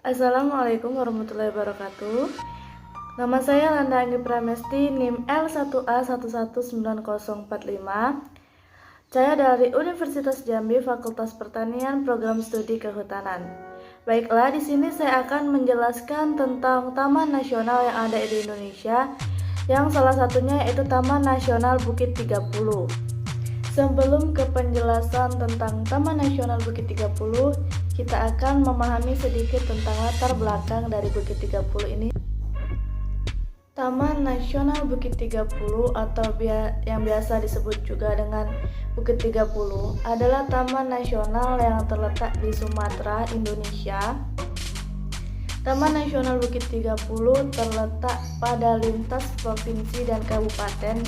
Assalamualaikum warahmatullahi wabarakatuh. Nama saya Landa Anggi Pramesti, NIM L1A119045. Saya dari Universitas Jambi, Fakultas Pertanian, Program Studi Kehutanan. Baiklah, di sini saya akan menjelaskan tentang taman nasional yang ada di Indonesia, yang salah satunya yaitu Taman Nasional Bukit 30. Sebelum ke penjelasan tentang Taman Nasional Bukit 30, kita akan memahami sedikit tentang latar belakang dari Bukit 30 ini. Taman Nasional Bukit 30 atau yang biasa disebut juga dengan Bukit 30 adalah taman nasional yang terletak di Sumatera, Indonesia. Taman Nasional Bukit 30 terletak pada lintas provinsi dan kabupaten,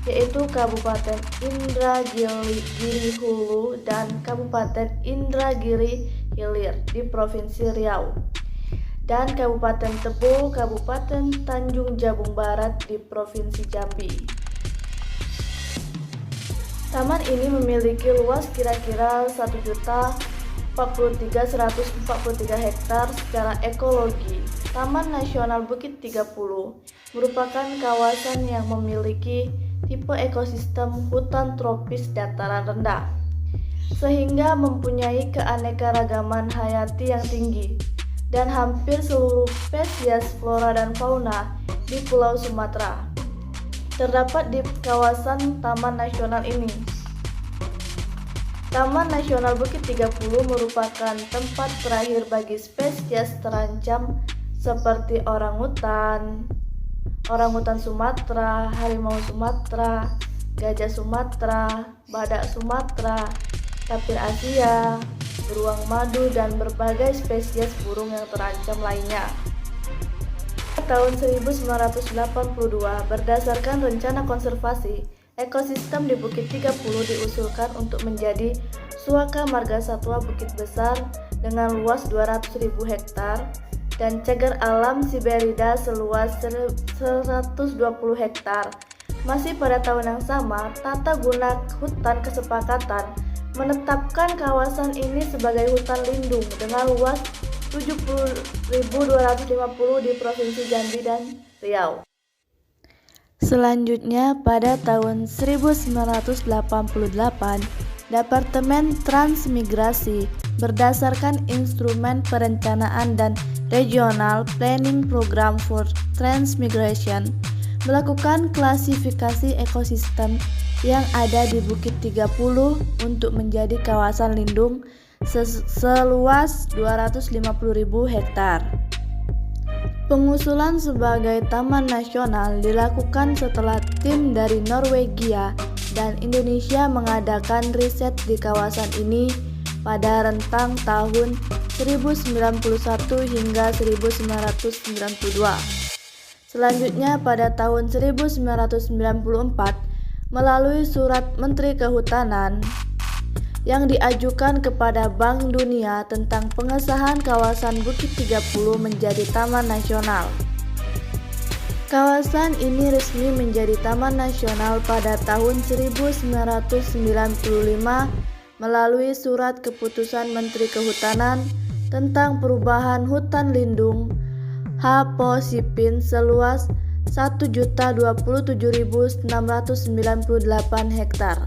yaitu Kabupaten Indragiri Hulu dan Kabupaten Indragiri Hilir di Provinsi Riau, dan Kabupaten Tebo, Kabupaten Tanjung Jabung Barat di Provinsi Jambi. Taman ini memiliki luas kira-kira 1.043.143 hektar secara ekologi. Taman Nasional Bukit 30 merupakan kawasan yang memiliki tipe ekosistem hutan tropis dataran rendah, sehingga mempunyai keanekaragaman hayati yang tinggi dan hampir seluruh spesies flora dan fauna di Pulau Sumatera terdapat di kawasan Taman Nasional ini. Taman Nasional Bukit 30 merupakan tempat terakhir bagi spesies terancam seperti orangutan Sumatera, harimau Sumatera, gajah Sumatera, badak Sumatera, tapir Asia, beruang madu, dan berbagai spesies burung yang terancam lainnya. Tahun 1982, berdasarkan rencana konservasi ekosistem di Bukit 30 diusulkan untuk menjadi Suaka Marga Satwa Bukit Besar dengan luas 200.000 hektar dan cagar alam Siberida seluas 120 hektar. Masih pada tahun yang sama, Tata Guna Hutan Kesepakatan menetapkan kawasan ini sebagai hutan lindung dengan luas 70.250 di Provinsi Jambi dan Riau. Selanjutnya, pada tahun 1988, Departemen Transmigrasi berdasarkan Instrumen Perencanaan dan Regional Planning Program for Transmigration melakukan klasifikasi ekosistem yang ada di Bukit 30 untuk menjadi kawasan lindung seluas 250.000 hektar. Pengusulan sebagai taman nasional dilakukan setelah tim dari Norwegia dan Indonesia mengadakan riset di kawasan ini pada rentang tahun 1091 hingga 1992. Selanjutnya pada tahun 1994 melalui surat Menteri Kehutanan yang diajukan kepada Bank Dunia tentang pengesahan kawasan Bukit 30 menjadi taman nasional. Kawasan ini resmi menjadi taman nasional pada tahun 1995 melalui surat keputusan Menteri Kehutanan tentang perubahan hutan lindung HPOSIPIN seluas 1.027.698 hektar,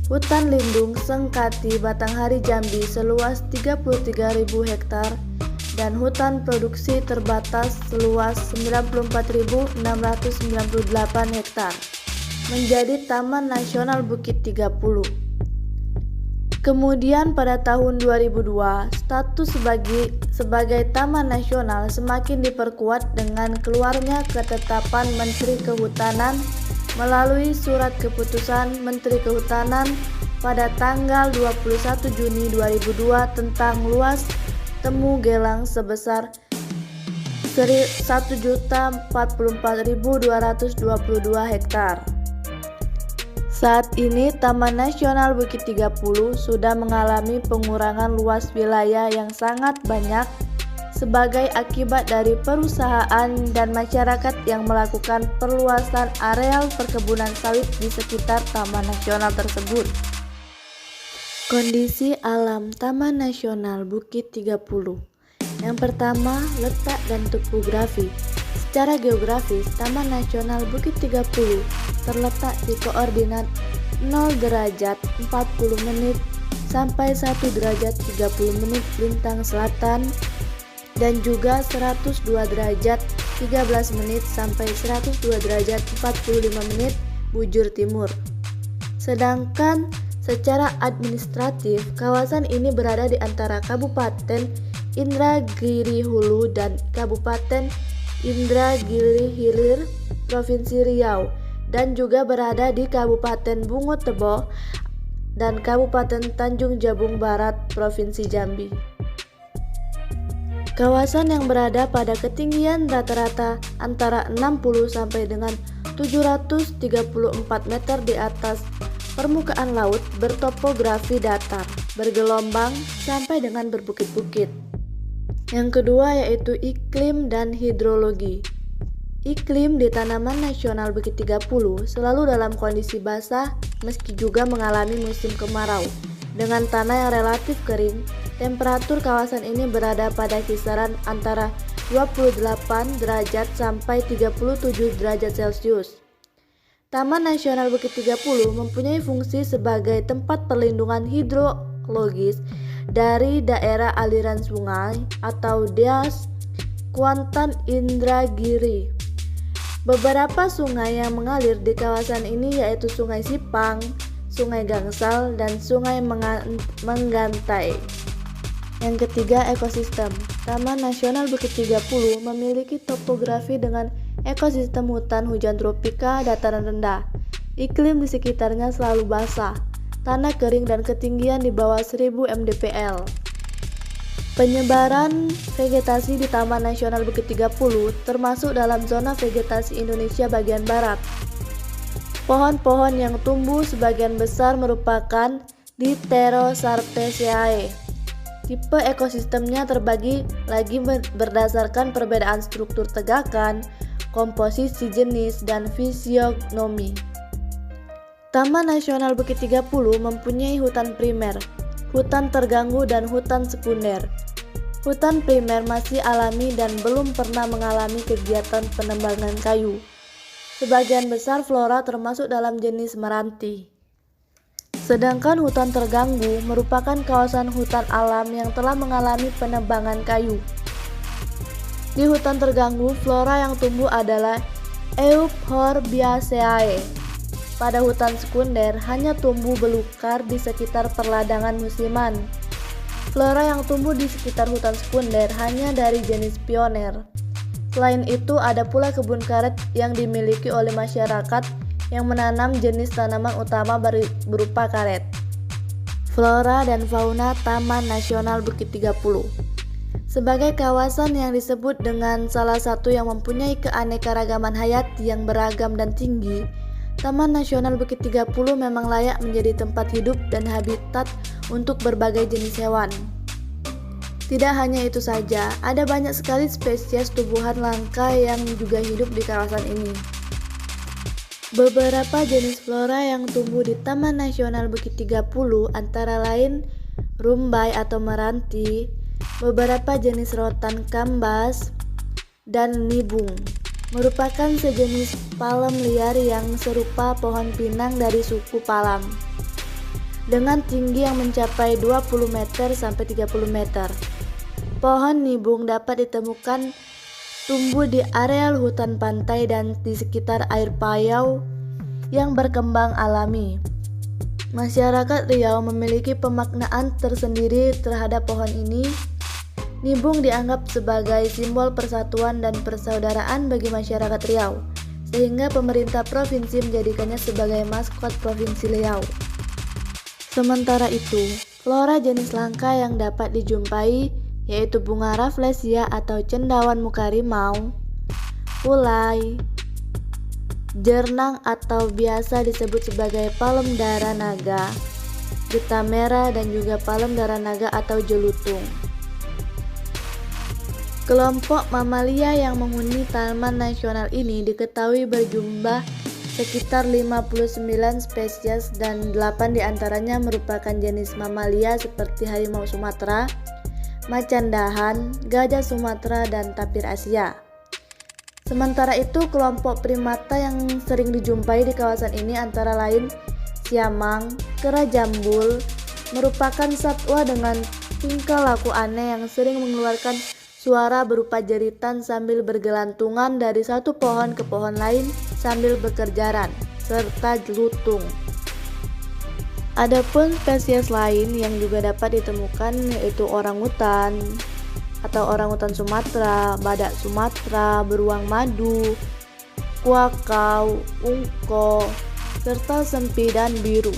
hutan lindung Sengkati Batanghari Jambi seluas 33.000 hektar, dan hutan produksi terbatas seluas 94.698 hektar menjadi Taman Nasional Bukit 30. Kemudian pada tahun 2002, status sebagai taman nasional semakin diperkuat dengan keluarnya ketetapan Menteri Kehutanan melalui surat keputusan Menteri Kehutanan pada tanggal 21 Juni 2002 tentang luas temu gelang sebesar 1.044.222 hektar. Saat ini Taman Nasional Bukit 30 sudah mengalami pengurangan luas wilayah yang sangat banyak sebagai akibat dari perusahaan dan masyarakat yang melakukan perluasan areal perkebunan sawit di sekitar Taman Nasional tersebut. Kondisi alam Taman Nasional Bukit 30. Yang pertama, letak dan topografi. Secara geografis, Taman Nasional Bukit 30 terletak di koordinat 0 derajat 40 menit sampai 1 derajat 30 menit lintang selatan dan juga 102 derajat 13 menit sampai 102 derajat 45 menit bujur timur. Sedangkan secara administratif, kawasan ini berada di antara Kabupaten Indragiri Hulu dan Kabupaten Indragiri Hilir, Provinsi Riau, dan juga berada di Kabupaten Bungo Tebo dan Kabupaten Tanjung Jabung Barat, Provinsi Jambi. Kawasan yang berada pada ketinggian rata-rata antara 60 sampai dengan 734 meter di atas permukaan laut, bertopografi datar, bergelombang sampai dengan berbukit-bukit. Yang kedua yaitu iklim dan hidrologi. Iklim di Taman Nasional Bukit 30 selalu dalam kondisi basah meski juga mengalami musim kemarau. Dengan tanah yang relatif kering, temperatur kawasan ini berada pada kisaran antara 28 derajat sampai 37 derajat Celcius. Taman Nasional Bukit 30 mempunyai fungsi sebagai tempat perlindungan hidrologis dari daerah aliran sungai atau DAS Kuantan Indragiri. Beberapa sungai yang mengalir di kawasan ini yaitu Sungai Sipang, Sungai Gangsal, dan Sungai Menggantai. Yang ketiga, ekosistem. Taman Nasional Bukit 30 memiliki topografi dengan ekosistem hutan hujan tropika dataran rendah. Iklim di sekitarnya selalu basah, tanah kering dan ketinggian di bawah 1000 mdpl. Penyebaran vegetasi di Taman Nasional Bukit 30 termasuk dalam zona vegetasi Indonesia bagian barat. Pohon-pohon yang tumbuh sebagian besar merupakan Dipterocarpaceae. Tipe ekosistemnya terbagi lagi berdasarkan perbedaan struktur tegakan, komposisi jenis, dan fisionomi. Taman Nasional Bukit 30 mempunyai hutan primer, hutan terganggu, dan hutan sekunder. Hutan primer masih alami dan belum pernah mengalami kegiatan penebangan kayu. Sebagian besar flora termasuk dalam jenis meranti. Sedangkan hutan terganggu merupakan kawasan hutan alam yang telah mengalami penebangan kayu. Di hutan terganggu, flora yang tumbuh adalah Euphorbiaceae. Pada hutan sekunder, hanya tumbuh belukar di sekitar perladangan musiman. Flora yang tumbuh di sekitar hutan sekunder hanya dari jenis pioner. Selain itu, ada pula kebun karet yang dimiliki oleh masyarakat yang menanam jenis tanaman utama berupa karet. Flora dan fauna Taman Nasional Bukit 30. Sebagai kawasan yang disebut dengan salah satu yang mempunyai keanekaragaman hayati yang beragam dan tinggi, Taman Nasional Bukit 30 memang layak menjadi tempat hidup dan habitat untuk berbagai jenis hewan. Tidak hanya itu saja, ada banyak sekali spesies tumbuhan langka yang juga hidup di kawasan ini. Beberapa jenis flora yang tumbuh di Taman Nasional Bukit 30 antara lain rumbai atau meranti, beberapa jenis rotan kambas, dan nibung. Merupakan sejenis palem liar yang serupa pohon pinang dari suku Palam, dengan tinggi yang mencapai 20 meter sampai 30 meter. Pohon nibung dapat ditemukan tumbuh di areal hutan pantai dan di sekitar air payau yang berkembang alami. Masyarakat Riau memiliki pemaknaan tersendiri terhadap pohon ini. Nibung dianggap sebagai simbol persatuan dan persaudaraan bagi masyarakat Riau, sehingga pemerintah provinsi menjadikannya sebagai maskot Provinsi Riau. Sementara itu, flora jenis langka yang dapat dijumpai yaitu bunga rafflesia atau cendawan muka rimau, ulai, jernang atau biasa disebut sebagai palem dara naga, getah merah, dan juga palem dara naga atau jelutung. Kelompok mamalia yang menghuni Taman Nasional ini diketahui berjumlah sekitar 59 spesies dan 8 diantaranya merupakan jenis mamalia seperti harimau Sumatera, macan dahan, gajah Sumatera, dan tapir Asia. Sementara itu, kelompok primata yang sering dijumpai di kawasan ini antara lain siamang, kera jambul, merupakan satwa dengan tingkah laku aneh yang sering mengeluarkan suara berupa jeritan sambil bergelantungan dari satu pohon ke pohon lain sambil berkejaran, serta lutung. Adapun spesies lain yang juga dapat ditemukan yaitu orangutan atau orangutan Sumatera, badak Sumatera, beruang madu, kuakau, ungko, serta sempidan biru.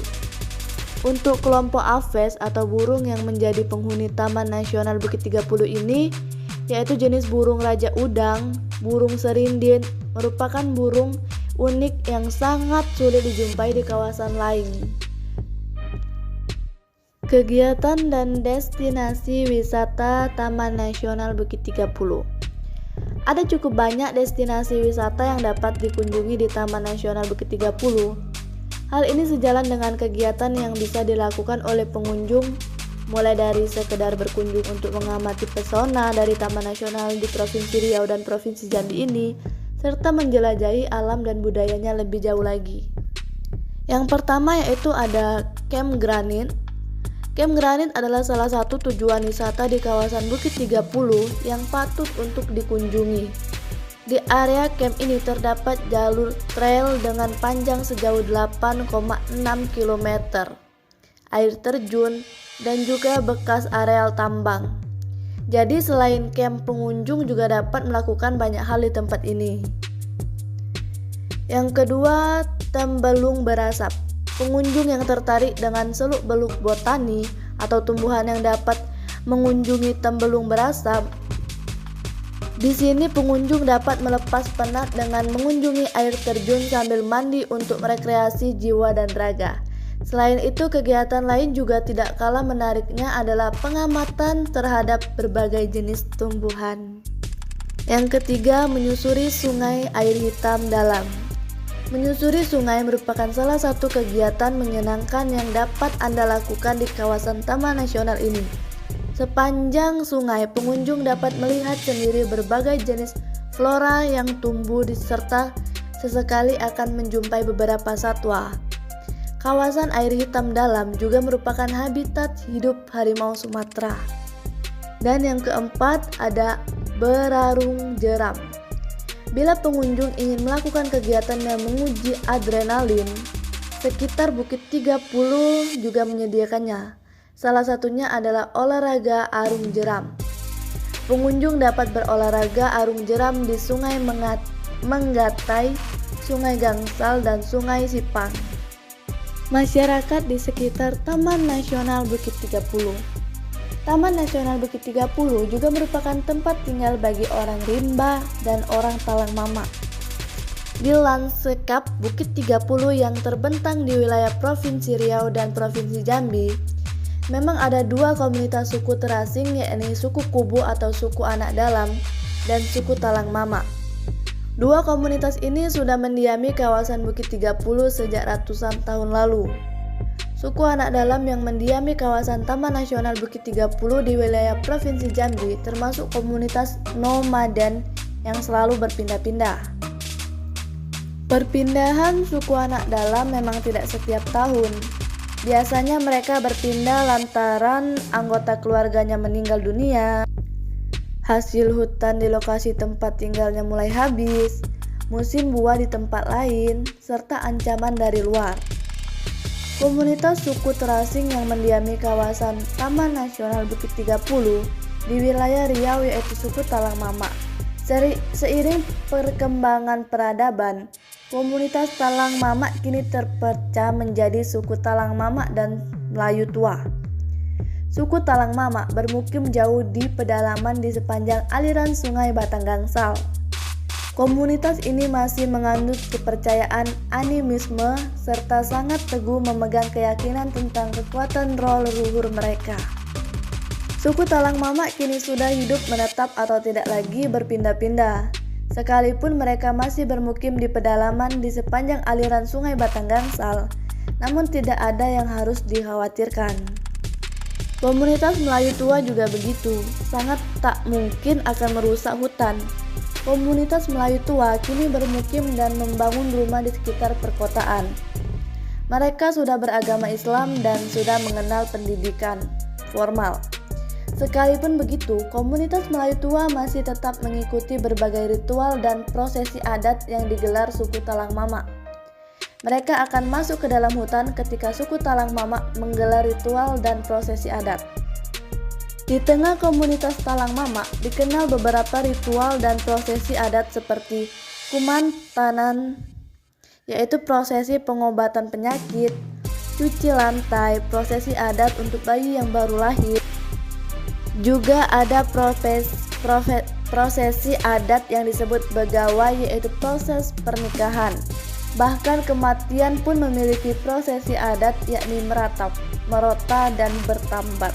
Untuk kelompok aves atau burung yang menjadi penghuni Taman Nasional Bukit 30 ini yaitu jenis burung raja udang, burung serindin, merupakan burung unik yang sangat sulit dijumpai di kawasan lain. Kegiatan dan destinasi wisata Taman Nasional Bukit 30. Ada cukup banyak destinasi wisata yang dapat dikunjungi di Taman Nasional Bukit 30. Hal ini sejalan dengan kegiatan yang bisa dilakukan oleh pengunjung, mulai dari sekedar berkunjung untuk mengamati pesona dari Taman Nasional di Provinsi Riau dan Provinsi Jambi ini, serta menjelajahi alam dan budayanya lebih jauh lagi. Yang pertama yaitu ada Camp Granit. Camp Granit adalah salah satu tujuan wisata di kawasan Bukit 30 yang patut untuk dikunjungi. Di area camp ini terdapat jalur trail dengan panjang sejauh 8,6 km, air terjun, dan juga bekas areal tambang. Jadi selain camp, pengunjung juga dapat melakukan banyak hal di tempat ini. Yang kedua, Tembelung Berasap. Pengunjung yang tertarik dengan seluk-beluk botani atau tumbuhan yang dapat mengunjungi Tembelung Berasap. Di sini pengunjung dapat melepas penat dengan mengunjungi air terjun sambil mandi untuk merekreasi jiwa dan raga. Selain itu, kegiatan lain juga tidak kalah menariknya adalah pengamatan terhadap berbagai jenis tumbuhan. Yang ketiga, menyusuri sungai air hitam dalam. Menyusuri sungai merupakan salah satu kegiatan menyenangkan yang dapat Anda lakukan di kawasan Taman Nasional ini. Sepanjang sungai, pengunjung dapat melihat sendiri berbagai jenis flora yang tumbuh serta sesekali akan menjumpai beberapa satwa. Kawasan air hitam dalam juga merupakan habitat hidup harimau Sumatera. Dan yang keempat ada berarung jeram. Bila pengunjung ingin melakukan kegiatan yang menguji adrenalin, sekitar Bukit 30 juga menyediakannya. Salah satunya adalah olahraga arung jeram. Pengunjung dapat berolahraga arung jeram di Sungai Menggatai, Sungai Gangsal, dan Sungai Sipang. Masyarakat di sekitar Taman Nasional Bukit 30. Taman Nasional Bukit 30 juga merupakan tempat tinggal bagi orang rimba dan orang Talang Mama. Di lanskap Bukit 30 yang terbentang di wilayah Provinsi Riau dan Provinsi Jambi, memang ada dua komunitas suku terasing, yakni suku Kubu atau suku Anak Dalam dan suku Talang Mama. Dua komunitas ini sudah mendiami kawasan Bukit 30 sejak ratusan tahun lalu. Suku Anak Dalam yang mendiami kawasan Taman Nasional Bukit 30 di wilayah Provinsi Jambi termasuk komunitas nomaden yang selalu berpindah-pindah. Perpindahan suku Anak Dalam memang tidak setiap tahun. Biasanya mereka berpindah lantaran anggota keluarganya meninggal dunia, hasil hutan di lokasi tempat tinggalnya mulai habis, musim buah di tempat lain, serta ancaman dari luar. Komunitas suku terasing yang mendiami kawasan Taman Nasional Bukit 30 di wilayah Riau yaitu suku Talang Mama. Seiring perkembangan peradaban, komunitas Talang Mama kini terpecah menjadi suku Talang Mama dan Melayu Tua. Suku Talang Mama bermukim jauh di pedalaman di sepanjang aliran Sungai Batang Gangsal. Komunitas ini masih menganut kepercayaan animisme serta sangat teguh memegang keyakinan tentang kekuatan roh leluhur mereka. Suku Talang Mama kini sudah hidup menetap atau tidak lagi berpindah-pindah. Sekalipun mereka masih bermukim di pedalaman di sepanjang aliran Sungai Batang Gangsal, namun tidak ada yang harus dikhawatirkan. Komunitas Melayu tua juga begitu, sangat tak mungkin akan merusak hutan. Komunitas Melayu tua kini bermukim dan membangun rumah di sekitar perkotaan. Mereka sudah beragama Islam dan sudah mengenal pendidikan formal. Sekalipun begitu, komunitas Melayu tua masih tetap mengikuti berbagai ritual dan prosesi adat yang digelar suku Talang Mama. Mereka akan masuk ke dalam hutan ketika suku Talang Mama menggelar ritual dan prosesi adat. Di tengah komunitas Talang Mama dikenal beberapa ritual dan prosesi adat seperti Kumantanan, yaitu prosesi pengobatan penyakit, cuci lantai, prosesi adat untuk bayi yang baru lahir. Juga ada prosesi adat yang disebut Begawa, yaitu proses pernikahan. Bahkan kematian pun memiliki prosesi adat, yakni meratap, merota, dan bertambat.